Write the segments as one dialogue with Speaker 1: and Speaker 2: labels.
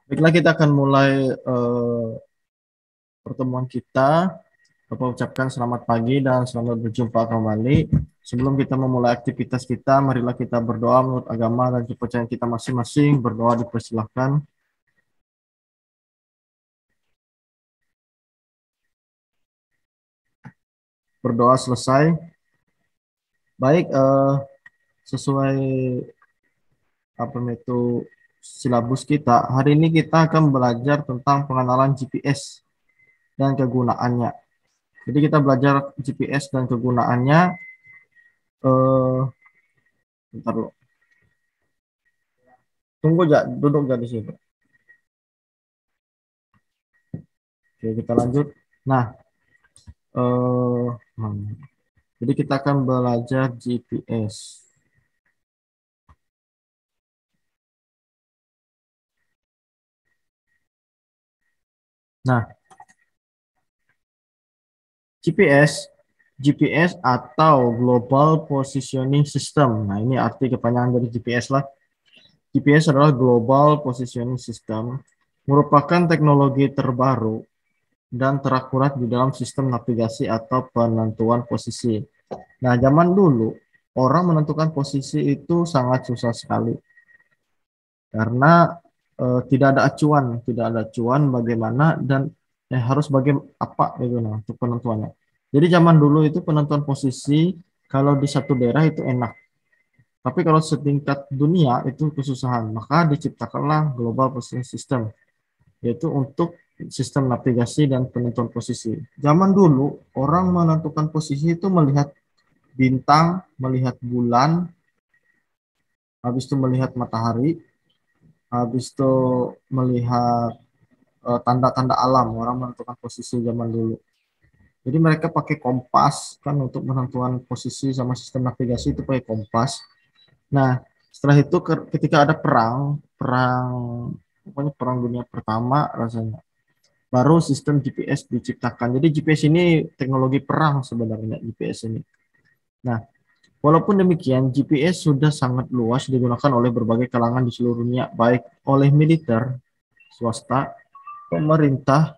Speaker 1: Baiklah, kita akan mulai pertemuan kita. Bapak ucapkan selamat pagi dan selamat berjumpa kembali. Sebelum kita memulai aktivitas kita, marilah kita berdoa menurut agama dan kepercayaan kita masing-masing. Berdoa dipersilahkan. Berdoa selesai. Baik, sesuai apa itu silabus kita, hari ini kita akan belajar tentang pengenalan GPS dan kegunaannya. Jadi kita belajar GPS dan kegunaannya. Bentar dulu. Tunggu aja, duduk aja di situ. Oke, kita lanjut. Nah, jadi kita akan belajar GPS. Nah, GPS atau Global Positioning System. Nah, ini arti kepanjangan dari GPS lah. GPS adalah Global Positioning System, merupakan teknologi terbaru dan terakurat di dalam sistem navigasi atau penentuan posisi. Nah, zaman dulu, orang menentukan posisi itu sangat susah sekali. Karena tidak ada acuan bagaimana dan harus apa gitu nah untuk penentuannya. Jadi zaman dulu itu penentuan posisi kalau di satu daerah itu enak. Tapi kalau setingkat dunia itu kesusahan. Maka diciptakanlah Global Positioning System, yaitu untuk sistem navigasi dan penentuan posisi. Zaman dulu orang menentukan posisi itu melihat bintang, melihat bulan, habis itu melihat matahari, habis itu melihat tanda-tanda alam. Orang menentukan posisi zaman dulu. Jadi mereka pakai kompas kan untuk menentukan posisi, sama sistem navigasi itu pakai kompas. Nah, setelah itu ketika ada pokoknya perang dunia pertama rasanya, baru sistem GPS diciptakan. Jadi GPS ini teknologi perang sebenarnya, GPS ini. Nah, walaupun demikian, GPS sudah sangat luas digunakan oleh berbagai kalangan di seluruh dunia, baik oleh militer, swasta, pemerintah,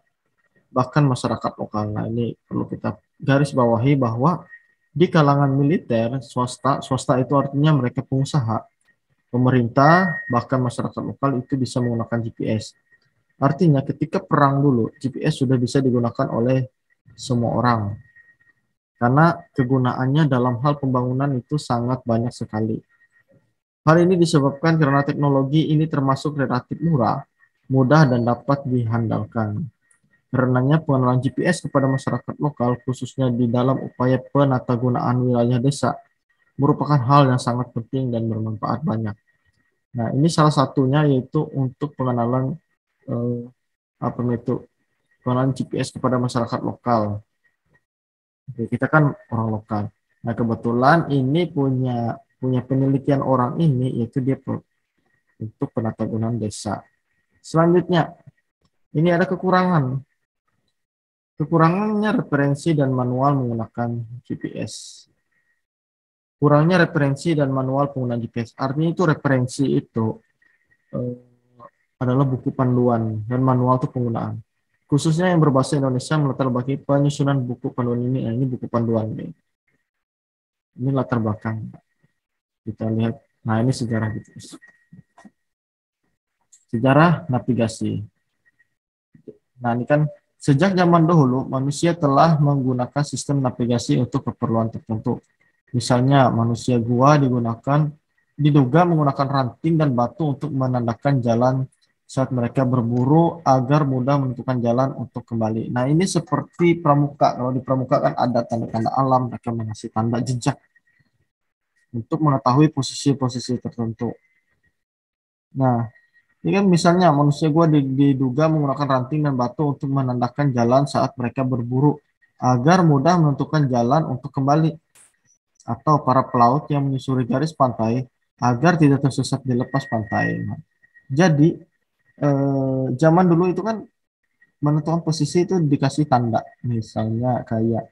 Speaker 1: bahkan masyarakat lokal. Nah, ini perlu kita garis bawahi bahwa di kalangan militer, swasta itu artinya mereka pengusaha, pemerintah, bahkan masyarakat lokal itu bisa menggunakan GPS. Artinya ketika perang dulu, GPS sudah bisa digunakan oleh semua orang. Karena kegunaannya dalam hal pembangunan itu sangat banyak sekali. Hal ini disebabkan karena teknologi ini termasuk relatif murah, mudah, dan dapat dihandalkan. Karenanya pengenalan GPS kepada masyarakat lokal, khususnya di dalam upaya penatagunaan wilayah desa, merupakan hal yang sangat penting dan bermanfaat banyak. Nah, ini salah satunya yaitu untuk pengenalan eh, pengenalan GPS kepada masyarakat lokal. Oke, kita kan orang lokal. Nah, kebetulan ini punya penelitian orang ini, yaitu dia untuk penatagunaan desa. Selanjutnya, ini ada kekurangan. Kekurangannya referensi dan manual menggunakan GPS. Kurangnya referensi dan manual penggunaan GPS. Artinya itu referensi itu eh, adalah buku panduan dan manual itu penggunaan. Khususnya yang berbahasa Indonesia melatar belakangi penyusunan buku panduan ini. Nah, ini buku panduan ini. Ini latar belakang. Kita lihat. Nah, ini sejarah GPS. Sejarah navigasi. Nah, ini kan sejak zaman dahulu manusia telah menggunakan sistem navigasi untuk keperluan tertentu. Misalnya manusia gua diduga menggunakan ranting dan batu untuk menandakan jalan saat mereka berburu agar mudah menentukan jalan untuk kembali. Nah, ini seperti pramuka. Kalau di pramuka kan ada tanda-tanda alam, mereka mengasih tanda jejak untuk mengetahui posisi-posisi tertentu. Nah, ini kan misalnya manusia gua diduga menggunakan ranting dan batu untuk menandakan jalan saat mereka berburu agar mudah menentukan jalan untuk kembali. Atau para pelaut yang menyusuri garis pantai agar tidak tersesat di lepas pantai. Nah, jadi zaman dulu itu kan menentukan posisi itu dikasih tanda, misalnya kayak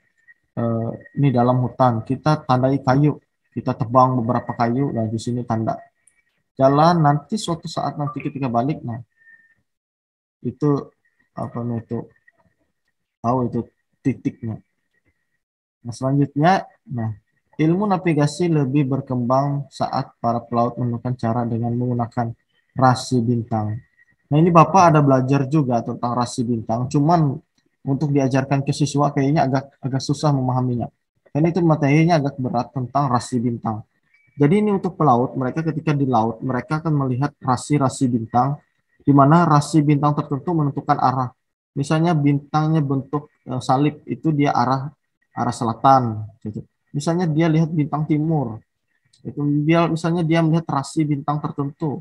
Speaker 1: ini dalam hutan kita tandai kayu, kita tebang beberapa kayu, nah di sini tanda. jalan, nanti suatu saat nanti ketika balik, nah itu apa namanya itu, tahu itu titiknya. Nah, selanjutnya, nah, ilmu navigasi lebih berkembang saat para pelaut menemukan cara dengan menggunakan rasi bintang. Nah, ini Bapak ada belajar juga tentang rasi bintang, cuman untuk diajarkan ke siswa kayaknya agak agak susah memahaminya. Karena itu materinya agak berat tentang rasi bintang. Jadi ini untuk pelaut, mereka ketika di laut, mereka akan melihat rasi-rasi bintang, di mana rasi bintang tertentu menentukan arah. Misalnya bintangnya bentuk salib, itu dia arah arah selatan. Gitu. Misalnya dia lihat bintang timur, itu dia misalnya dia melihat rasi bintang tertentu,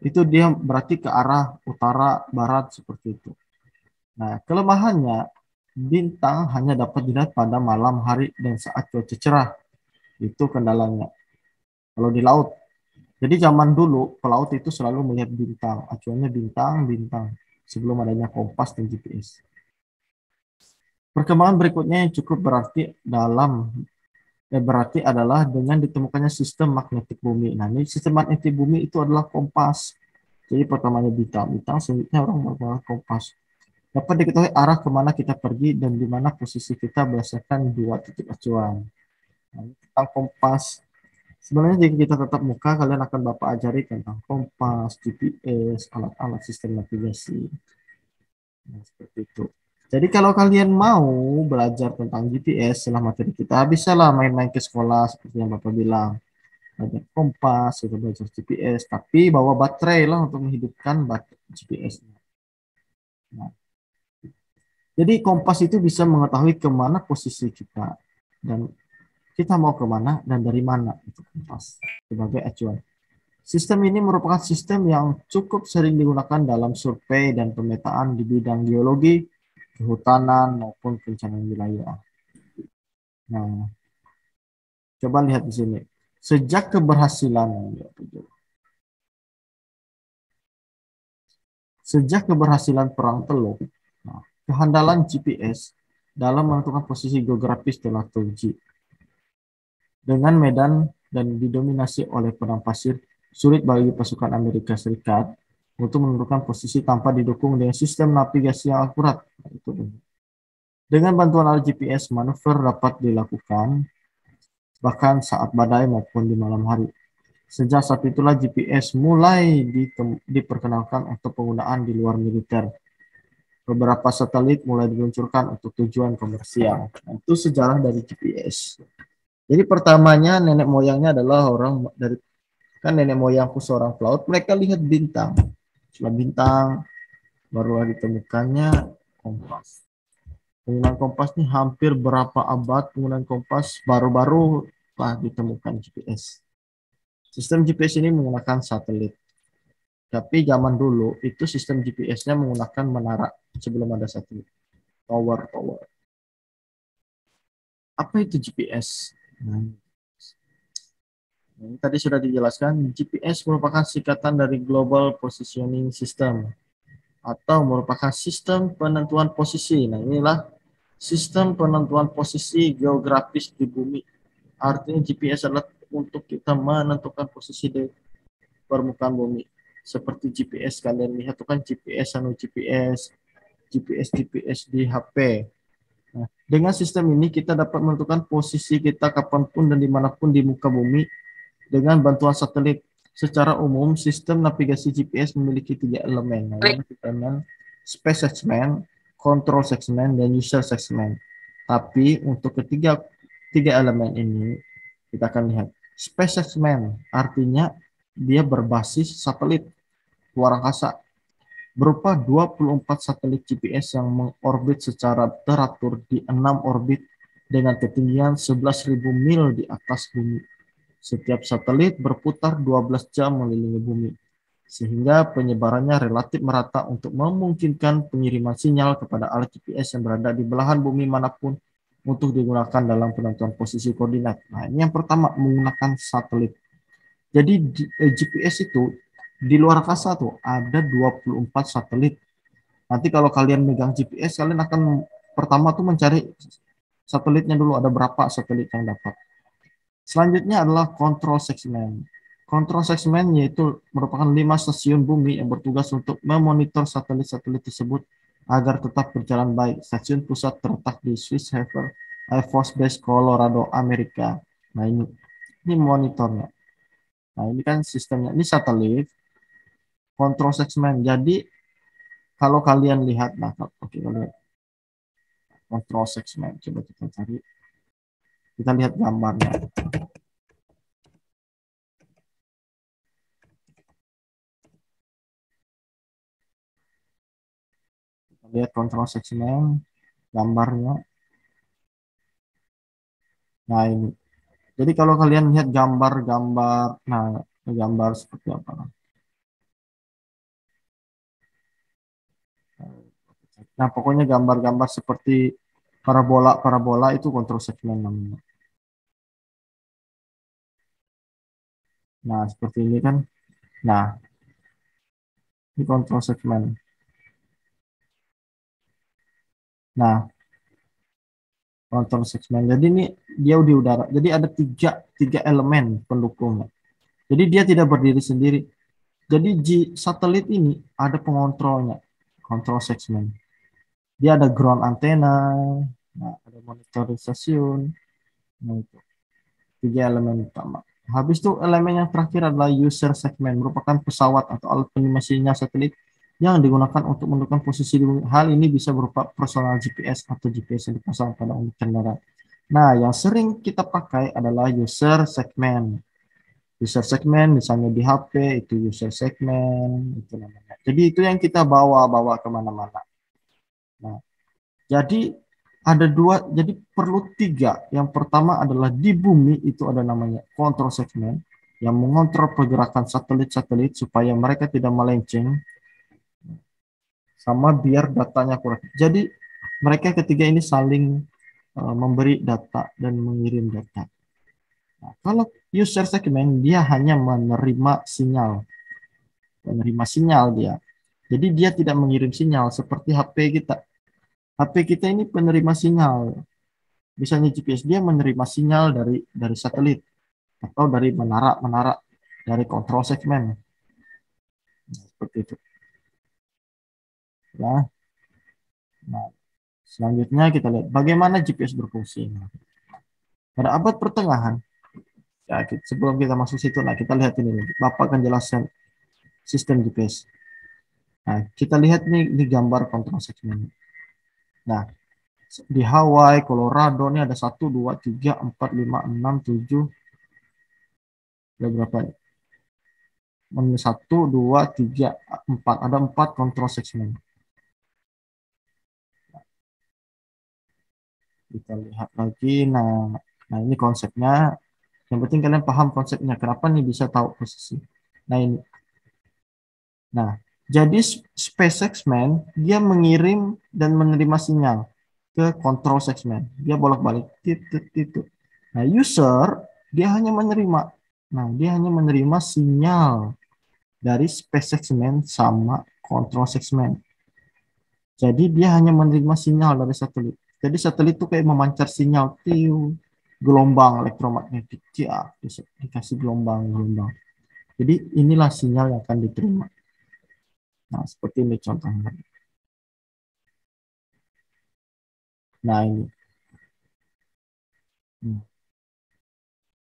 Speaker 1: itu dia berarti ke arah utara, barat seperti itu. Nah, kelemahannya bintang hanya dapat dilihat pada malam hari dan saat cuaca cerah. Itu kendalanya. Kalau di laut. Jadi zaman dulu pelaut itu selalu melihat bintang, acuannya bintang-bintang sebelum adanya kompas dan GPS. Perkembangan berikutnya yang cukup berarti adalah dengan ditemukannya sistem magnetik bumi. Nah, ini sistem magnetik bumi itu adalah kompas. Jadi pertamanya bintang, selanjutnya orang menggunakan kompas. Dapat diketahui arah kemana kita pergi dan di mana posisi kita berdasarkan dua titik acuan. Nah, tentang kompas. Sebenarnya jika kita tetap muka, kalian akan Bapak ajari tentang kompas, GPS, alat-alat sistem navigasi. Nah, seperti itu. Jadi kalau kalian mau belajar tentang GPS setelah materi kita, bisa lah main-main ke sekolah seperti yang Bapak bilang. Belajar kompas, kita belajar GPS, tapi bawa baterai lah untuk menghidupkan GPS. Nah, jadi kompas itu bisa mengetahui kemana posisi kita dan kita mau kemana dan dari mana itu kompas sebagai acuan. Sistem ini merupakan sistem yang cukup sering digunakan dalam survei dan pemetaan di bidang geologi, kehutanan, maupun perencanaan wilayah. Nah, coba lihat di sini. Sejak keberhasilan Perang Teluk, nah, kehandalan GPS dalam menentukan posisi geografis telah teruji. Dengan medan dan didominasi oleh padang pasir, sulit bagi pasukan Amerika Serikat untuk menentukan posisi tanpa didukung dengan sistem navigasi yang akurat. Dengan bantuan alat GPS, manuver dapat dilakukan bahkan saat badai maupun di malam hari. Sejak saat itulah GPS mulai diperkenalkan untuk penggunaan di luar militer. Beberapa satelit mulai diluncurkan untuk tujuan komersial. Nah, itu sejarah dari GPS. Jadi pertamanya nenek moyangnya adalah orang dari, kan nenek moyangku seorang pelaut, mereka lihat bintang. Setelah bintang barulah ditemukannya kompas. Penggunaan kompas ini hampir berapa abad penggunaan kompas, baru-baru telah ditemukan GPS. Sistem GPS ini menggunakan satelit. Tapi zaman dulu itu sistem GPS-nya menggunakan menara sebelum ada satelit. Tower. Apa itu GPS? Nah, ini tadi sudah dijelaskan, GPS merupakan singkatan dari Global Positioning System atau merupakan sistem penentuan posisi. Nah, inilah sistem penentuan posisi geografis di bumi. Artinya GPS adalah untuk kita menentukan posisi di permukaan bumi. Seperti GPS kalian lihat itu kan GPS di HP. Nah, dengan sistem ini kita dapat menentukan posisi kita kapanpun dan dimanapun di muka bumi dengan bantuan satelit. Secara umum, sistem navigasi GPS memiliki 3 elemen, space segment, control segment, dan user segment. Tapi untuk tiga elemen ini, kita akan lihat. Space segment artinya dia berbasis satelit luar angkasa, berupa 24 satelit GPS yang mengorbit secara teratur di 6 orbit dengan ketinggian 11.000 mil di atas bumi. Setiap satelit berputar 12 jam mengelilingi bumi, sehingga penyebarannya relatif merata untuk memungkinkan pengiriman sinyal kepada alat GPS yang berada di belahan bumi manapun untuk digunakan dalam penentuan posisi koordinat. Nah, ini yang pertama, menggunakan satelit. Jadi GPS itu di luar angkasa tuh ada 24 satelit. Nanti kalau kalian megang GPS, kalian akan pertama tuh mencari satelitnya dulu, ada berapa satelit yang dapat. Selanjutnya adalah control segment. Control segment yaitu merupakan 5 stasiun bumi yang bertugas untuk memonitor satelit-satelit tersebut agar tetap berjalan baik. Stasiun pusat terletak di Swiss Haven Air Force Base, Colorado, Amerika. Nah, ini monitornya. Nah, ini kan sistemnya. Ini satelit, control segment. Jadi, kalau kalian lihat, nah, oke, kalau lihat control segment, coba kita cari. Kita lihat gambarnya. Kita lihat control segment, gambarnya. Nah, ini. Jadi kalau kalian lihat gambar-gambar, nah, gambar seperti apa? Nah, pokoknya gambar-gambar seperti parabola itu control segment namanya. Nah, seperti ini kan. Nah, ini control segment. Nah, control segment. Jadi ini dia di udara. Jadi ada tiga elemen pendukungnya. Jadi dia tidak berdiri sendiri. Jadi di satelit ini ada pengontrolnya, control segment. Dia ada ground antenna, nah, ada monitoring stasiun, nah, itu tiga elemen utama. Habis itu elemen yang terakhir adalah user segment, merupakan pesawat atau alat penimasinya satelit yang digunakan untuk menentukan posisi di bumi. Hal ini bisa berupa personal GPS atau GPS yang dipasang pada unit kendaraan. Nah, yang sering kita pakai adalah user segment. User segment misalnya di HP itu user segment itu namanya. Jadi itu yang kita bawa kemana-mana. Nah, jadi ada dua, jadi perlu tiga. Yang pertama adalah di bumi itu ada namanya control segment yang mengontrol pergerakan satelit-satelit supaya mereka tidak melenceng sama biar datanya akurat. Jadi mereka ketiga ini saling memberi data dan mengirim data. Nah, kalau user segment dia hanya menerima sinyal dia. Jadi dia tidak mengirim sinyal seperti HP kita. HP kita ini penerima sinyal. Misalnya GPS dia menerima sinyal dari satelit atau dari menara dari kontrol segmen. Seperti itu. Ya. Nah, selanjutnya kita lihat bagaimana GPS berfungsi. Pada abad pertengahan, ya, sebelum kita masuk situ, nah kita lihat ini. Bapak akan jelaskan sistem GPS. Nah, kita lihat nih di gambar kontrol segmen. Nah, di Hawaii, Colorado ini ada 1, 2, 3, 4, 5, 6, 7. Ada berapa? 1, 2, 3, 4. Ada 4 kontrol segmen. Kita lihat lagi. Nah ini konsepnya. Yang penting kalian paham konsepnya. Kenapa nih bisa tahu posisi. Nah ini. Nah, jadi space segment dia mengirim dan menerima sinyal ke control segment. Dia bolak-balik. Nah, user dia hanya menerima. Nah, dia hanya menerima sinyal dari space segment sama control segment. Jadi dia hanya menerima sinyal dari satelit. Jadi satelit itu kayak memancar sinyal, gelombang elektromagnetik, dikasih gelombang. Jadi inilah sinyal yang akan diterima. Nah, seperti ini contohnya. Nah, ini.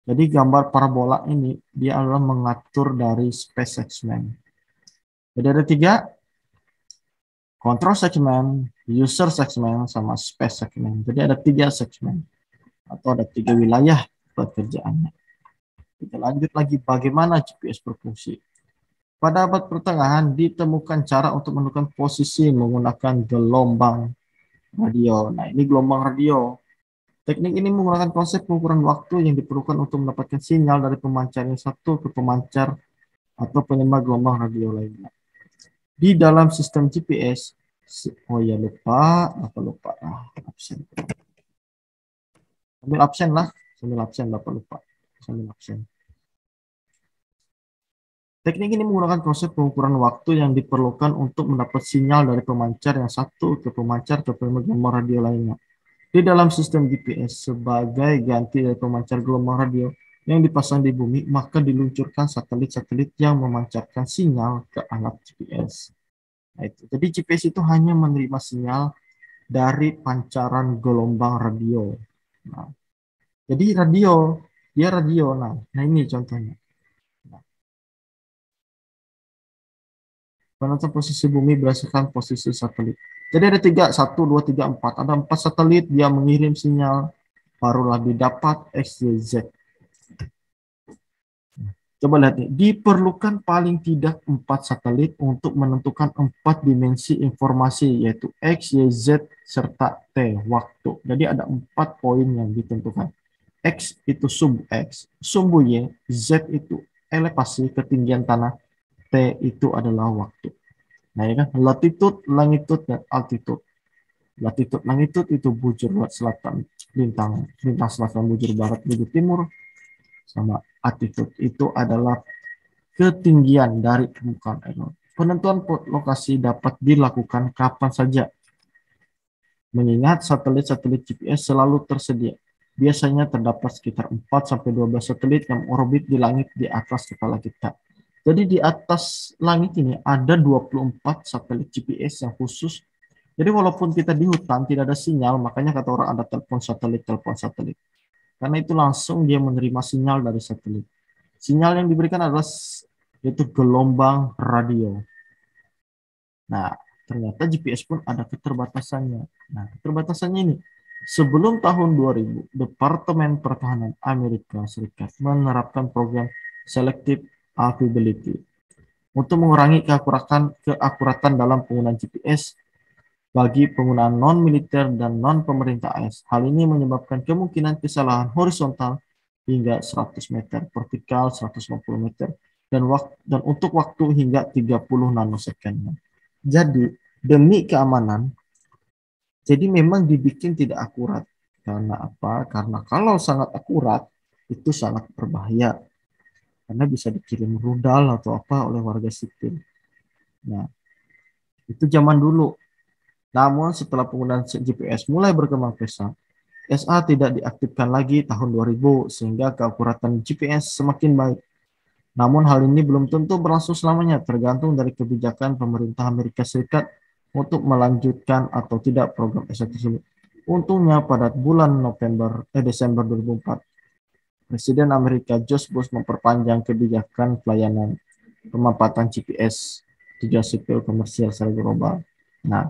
Speaker 1: Jadi gambar parabola ini dia adalah mengatur dari space segment. Jadi ada 3, control segment, user segment, sama space segment. Jadi ada 3 segment atau ada 3 wilayah pekerjaannya. Kita lanjut lagi bagaimana GPS berfungsi. Pada abad pertengahan ditemukan cara untuk menentukan posisi menggunakan gelombang radio. Nah, ini gelombang radio. Teknik ini menggunakan konsep pengukuran waktu yang diperlukan untuk mendapatkan sinyal dari pemancar yang satu ke pemancar atau penerima gelombang radio lainnya. Di dalam sistem GPS, oh ya lupa, absen. Sambil absen Bapak lupa. Sambil absen. Teknik ini menggunakan konsep pengukuran waktu yang diperlukan untuk mendapat sinyal dari pemancar yang satu ke pemancar ke penerima gelombang radio lainnya. Di dalam sistem GPS, sebagai ganti dari pemancar gelombang radio, yang dipasang di bumi, maka diluncurkan satelit-satelit yang memancarkan sinyal ke alat GPS. Nah, itu. Jadi GPS itu hanya menerima sinyal dari pancaran gelombang radio. Nah, jadi dia radio. Nah ini contohnya. Nah, penentuan posisi bumi berdasarkan posisi satelit. Jadi ada tiga, 1, 2, 3, 4. Ada 4 satelit, dia mengirim sinyal, barulah didapat X, Y, Z. Coba lihat nih, diperlukan paling tidak 4 satelit untuk menentukan 4 dimensi informasi, yaitu X, Y, Z, serta T, waktu. Jadi ada 4 poin yang ditentukan. X itu sumbu X, sumbu Y, Z itu elevasi, ketinggian tanah, T itu adalah waktu. Nah ya kan, latitude, longitude, dan altitude. Latitude, longitude itu bujur selatan, lintang selatan, bujur barat, bujur timur, sama altitude itu adalah ketinggian dari permukaan air laut. Penentuan lokasi dapat dilakukan kapan saja, mengingat satelit-satelit GPS selalu tersedia. Biasanya terdapat sekitar 4-12 satelit yang orbit di langit di atas kepala kita. Jadi di atas langit ini ada 24 satelit GPS yang khusus. Jadi walaupun kita di hutan tidak ada sinyal, makanya kata orang ada telepon satelit, telepon satelit. Karena itu langsung dia menerima sinyal dari satelit. Sinyal yang diberikan adalah yaitu gelombang radio. Nah, ternyata GPS pun ada keterbatasannya. Nah, keterbatasannya ini, sebelum tahun 2000, Departemen Pertahanan Amerika Serikat menerapkan program Selective Availability untuk mengurangi keakuratan dalam penggunaan GPS bagi penggunaan non-militer dan non-pemerintah AS. Hal ini menyebabkan kemungkinan kesalahan horizontal hingga 100 meter, vertikal 150 meter, dan untuk waktu hingga 30 nanosecond. Jadi, demi keamanan, jadi memang dibikin tidak akurat. Karena apa? Karena kalau sangat akurat, itu sangat berbahaya. Karena bisa dikirim rudal atau apa oleh warga sipil. Nah, itu zaman dulu. Namun setelah penggunaan GPS mulai berkembang pesat, SA tidak diaktifkan lagi tahun 2000 sehingga keakuratan GPS semakin baik. Namun hal ini belum tentu berlangsung selamanya, tergantung dari kebijakan pemerintah Amerika Serikat untuk melanjutkan atau tidak program SA tersebut. Untungnya pada bulan Desember 2004, Presiden Amerika George Bush memperpanjang kebijakan pelayanan pemampatan GPS tujuan sipil komersial secara global. Nah,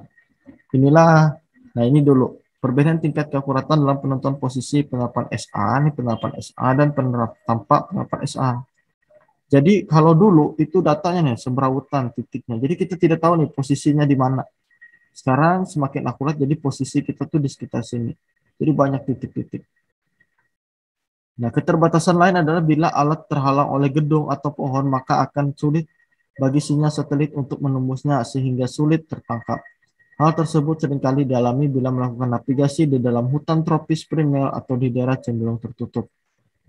Speaker 1: ini dulu perbedaan tingkat keakuratan dalam penentuan posisi penerapan SA, ini penerapan SA dan penerapan SA. Jadi kalau dulu itu datanya nih semrawutan titiknya. Jadi kita tidak tahu nih posisinya di mana. Sekarang semakin akurat, jadi posisi kita tuh di sekitar sini. Jadi banyak titik-titik. Nah, keterbatasan lain adalah bila alat terhalang oleh gedung atau pohon, maka akan sulit bagi sinyal satelit untuk menembusnya sehingga sulit tertangkap. Hal tersebut seringkali dialami bila melakukan navigasi di dalam hutan tropis primer atau di daerah cenderung tertutup.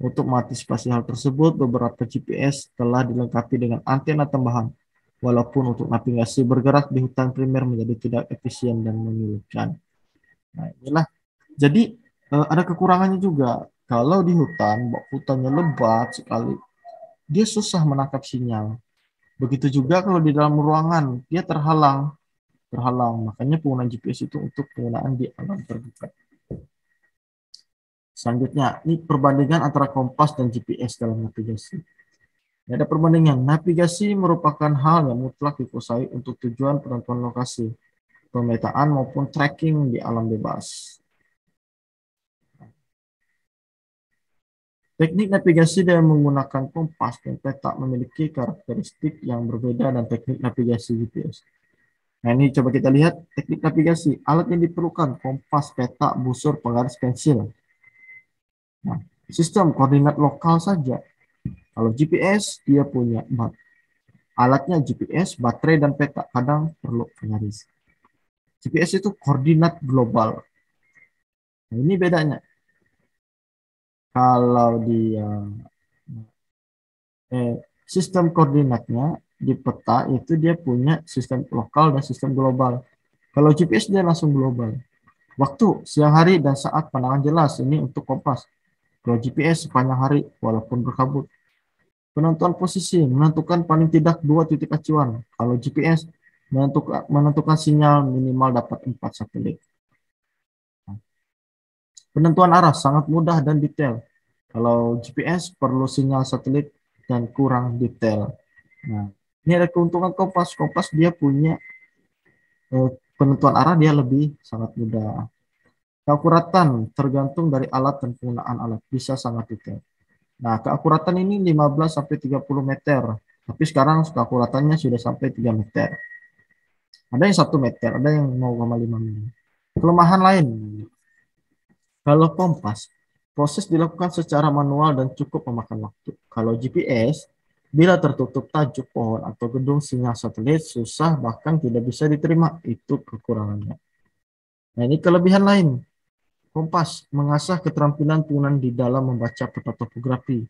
Speaker 1: Untuk mengantisipasi hal tersebut, beberapa GPS telah dilengkapi dengan antena tambahan. Walaupun untuk navigasi bergerak di hutan primer menjadi tidak efisien dan menyulitkan. Nah, inilah. Jadi ada kekurangannya juga. Kalau di hutannya lebat sekali, dia susah menangkap sinyal. Begitu juga kalau di dalam ruangan, dia terhalang. Makanya penggunaan GPS itu untuk penggunaan di alam terbuka. Selanjutnya, ini perbandingan antara kompas dan GPS dalam navigasi. Ada perbandingan. Navigasi merupakan hal yang mutlak dikuasai untuk tujuan penentuan lokasi, pemetaan maupun tracking di alam bebas. Teknik navigasi dengan menggunakan kompas dan peta memiliki karakteristik yang berbeda dan teknik navigasi GPS. Nah, ini coba kita lihat teknik navigasi. Alat yang diperlukan, kompas, peta, busur, penggaris, pensil. Nah, sistem koordinat lokal saja. Kalau GPS, dia punya alatnya GPS, baterai, dan peta. Kadang perlu penggaris. GPS itu koordinat global. Nah, ini bedanya. Kalau dia sistem koordinatnya di peta itu dia punya sistem lokal dan sistem global. Kalau GPS dia langsung global. Waktu, siang hari, dan saat pandangan jelas. Ini untuk kompas. Kalau GPS sepanjang hari walaupun berkabut. Penentuan posisi menentukan paling tidak 2 titik acuan. Kalau GPS menentukan sinyal minimal dapat 4 satelit. Penentuan arah sangat mudah dan detail. Kalau GPS perlu sinyal satelit dan kurang detail. Nah, ini ada keuntungan kompas. Kompas dia punya penentuan arah dia lebih sangat mudah. Keakuratan tergantung dari alat dan penggunaan alat, bisa sangat detail. Nah, keakuratan ini 15 sampai 30 meter. Tapi sekarang keakuratannya sudah sampai 3 meter. Ada yang 1 meter, ada yang 0,5 mm. Kelemahan lain, kalau kompas, proses dilakukan secara manual dan cukup memakan waktu. Kalau GPS, bila tertutup tajuk pohon atau gedung, sinyal satelit susah bahkan tidak bisa diterima. Itu kekurangannya. Nah, ini kelebihan lain. Kompas mengasah keterampilan penggunaan di dalam membaca peta topografi.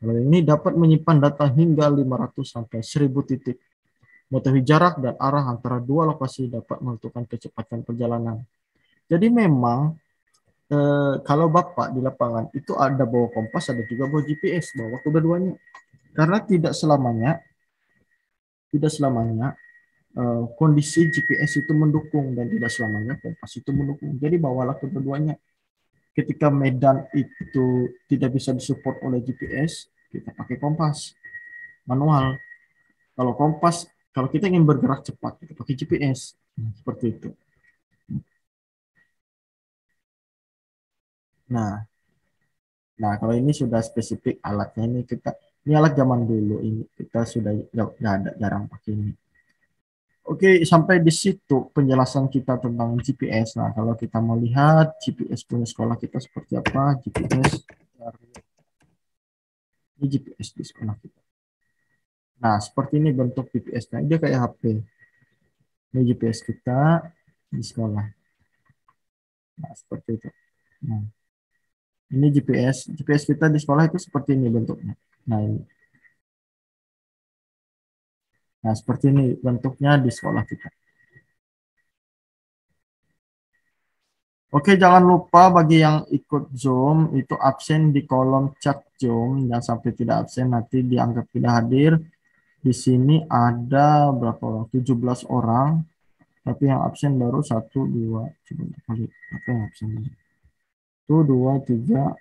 Speaker 1: Kalau ini dapat menyimpan data hingga 500 sampai 1000 titik. Mengetahui jarak dan arah antara dua lokasi dapat menentukan kecepatan perjalanan. Jadi memang kalau Bapak di lapangan itu ada bawa kompas, ada juga bawa GPS, bawa kedua-duanya. Karena tidak selamanya kondisi GPS itu mendukung dan tidak selamanya kompas itu mendukung. Jadi bawalah kedua-duanya. Ketika medan itu tidak bisa disupport oleh GPS, kita pakai kompas manual. Kalau kita ingin bergerak cepat, kita pakai GPS. Seperti itu. Nah, Nah, kalau ini sudah spesifik alatnya, ini alat zaman dulu, ini kita sudah nggak ada, jarang pakai ini. Oke, sampai di situ penjelasan kita tentang GPS. Nah, kalau kita mau lihat GPS punya sekolah kita seperti apa, ini GPS di sekolah kita. Nah, seperti ini bentuk GPS-nya. Dia kayak HP. Ini GPS kita di sekolah. Nah, seperti itu. Nah, ini GPS kita di sekolah itu seperti ini bentuknya. Nah, ini. Nah, seperti ini bentuknya di sekolah kita. Oke, jangan lupa bagi yang ikut Zoom itu absen di kolom chat Zoom, jangan sampai tidak absen nanti dianggap tidak hadir. Di sini ada berapa orang? 17 orang, tapi yang absen baru 1, 2, coba kali apa yang absen? 1, 2, 3,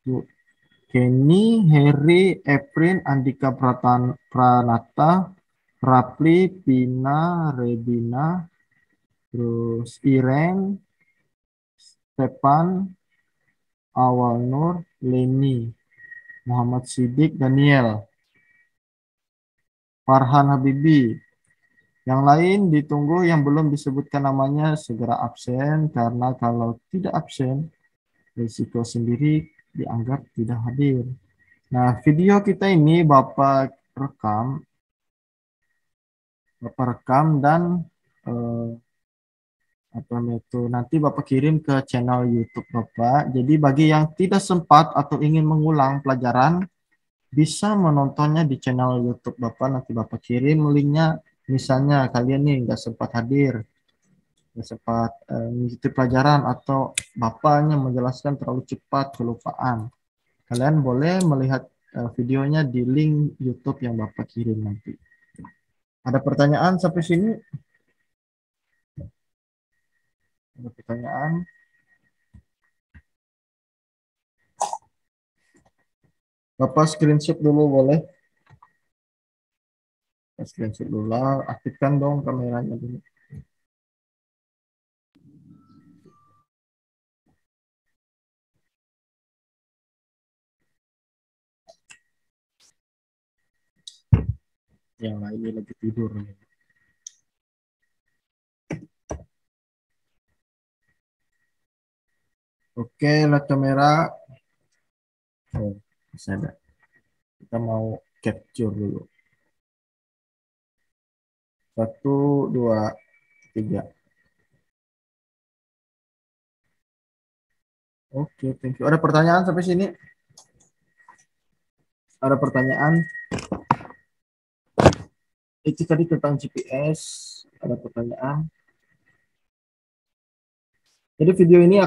Speaker 1: tuh. Kenny, Heri, Eprin, Andika Pranata, Rapli, Pina, Redina, terus Iren, Stepan, Awal Nur, Leni, Muhammad Sidik, Daniel, Farhan Habibi. Yang lain ditunggu yang belum disebutkan namanya segera absen karena kalau tidak absen risiko sendiri dianggap tidak hadir. Nah, video kita ini Bapak rekam dan eh, apa itu nanti Bapak kirim ke channel YouTube Bapak. Jadi bagi yang tidak sempat atau ingin mengulang pelajaran bisa menontonnya di channel YouTube Bapak. Nanti Bapak kirim linknya. Misalnya kalian nih nggak sempat hadir, nggak sempat mengikuti pelajaran atau Bapaknya menjelaskan terlalu cepat kelupaan. Kalian boleh melihat videonya di link YouTube yang Bapak kirim nanti. Ada pertanyaan sampai sini? Ada pertanyaan? Bapak screenshot dulu boleh? Screenshot dulu lah, aktifkan dong kameranya dulu. Yang lainnya lagi tidur. Oke, lihat kamera. Oh, bisa ada. Kita mau capture dulu. 1, 2, 3. Oke, thank you. Ada pertanyaan sampai sini? Ada pertanyaan? Itu tadi tentang GPS. Ada pertanyaan? Jadi video ini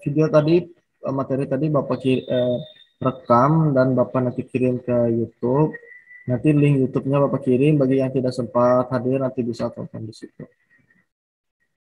Speaker 1: video tadi materi tadi Bapak rekam dan Bapak nanti kirim ke YouTube. Nanti link YouTube-nya Bapak kirim, bagi yang tidak sempat hadir nanti bisa tonton di situ.